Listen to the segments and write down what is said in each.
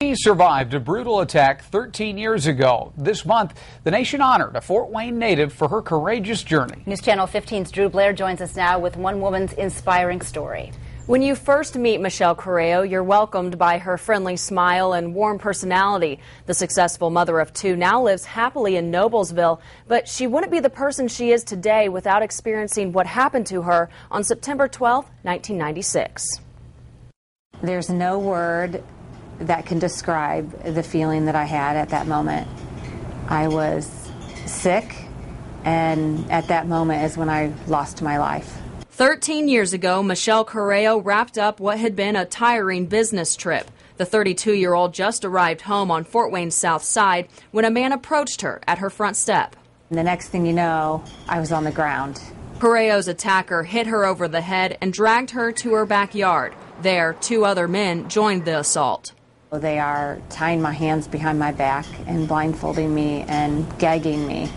He survived a brutal attack 13 years ago. This month, the nation honored a Fort Wayne native for her courageous journey. News Channel 15's Drew Blair joins us now with one woman's inspiring story. When you first meet Michelle Corrao, you're welcomed by her friendly smile and warm personality. The successful mother of two now lives happily in Noblesville, but she wouldn't be the person she is today without experiencing what happened to her on September 12, 1996. There's no word that can describe the feeling that I had at that moment. I was sick, and at that moment is when I lost my life. 13 years ago, Michelle Corrao wrapped up what had been a tiring business trip. The 32-year-old just arrived home on Fort Wayne's south side when a man approached her at her front step. And the next thing you know, I was on the ground. Corrao's attacker hit her over the head and dragged her to her backyard. There, two other men joined the assault. They are tying my hands behind my back and blindfolding me and gagging me.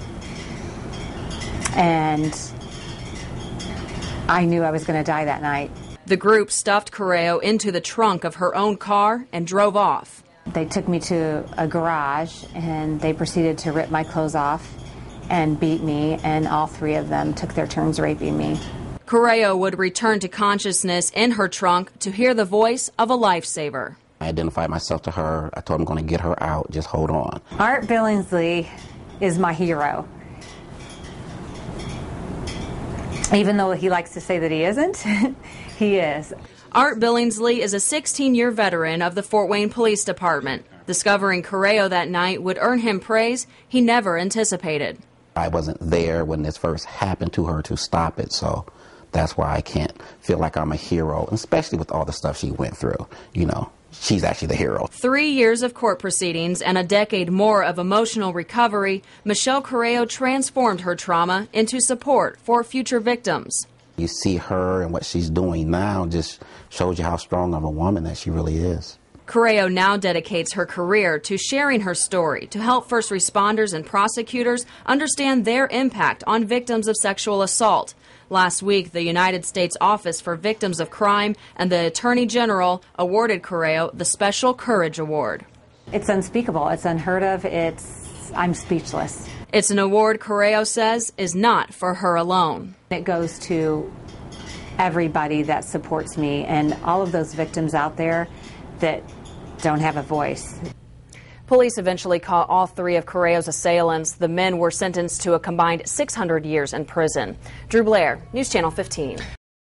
And I knew I was going to die that night. The group stuffed Corrao into the trunk of her own car and drove off. They took me to a garage and they proceeded to rip my clothes off and beat me, and all three of them took their turns raping me. Corrao would return to consciousness in her trunk to hear the voice of a lifesaver. I identified myself to her. I told him I'm going to get her out. Just hold on. Art Billingsley is my hero. Even though he likes to say that he isn't, he is. Art Billingsley is a 16-year veteran of the Fort Wayne Police Department. Discovering Corrao that night would earn him praise he never anticipated. I wasn't there when this first happened to her to stop it, so that's why I can't feel like I'm a hero, especially with all the stuff she went through. You know, she's actually the hero. 3 years of court proceedings and a decade more of emotional recovery, Michelle Corrao transformed her trauma into support for future victims. You see her and what she's doing now just shows you how strong of a woman that she really is. Corrao now dedicates her career to sharing her story to help first responders and prosecutors understand their impact on victims of sexual assault. Last week, the United States Office for Victims of Crime and the Attorney General awarded Corrao the Special Courage Award. It's unspeakable. It's unheard of. I'm speechless. It's an award Corrao says is not for her alone. It goes to everybody that supports me and all of those victims out there that don't have a voice. Police eventually caught all three of Corrao's assailants. The men were sentenced to a combined 600 years in prison. Drew Blair, News Channel 15.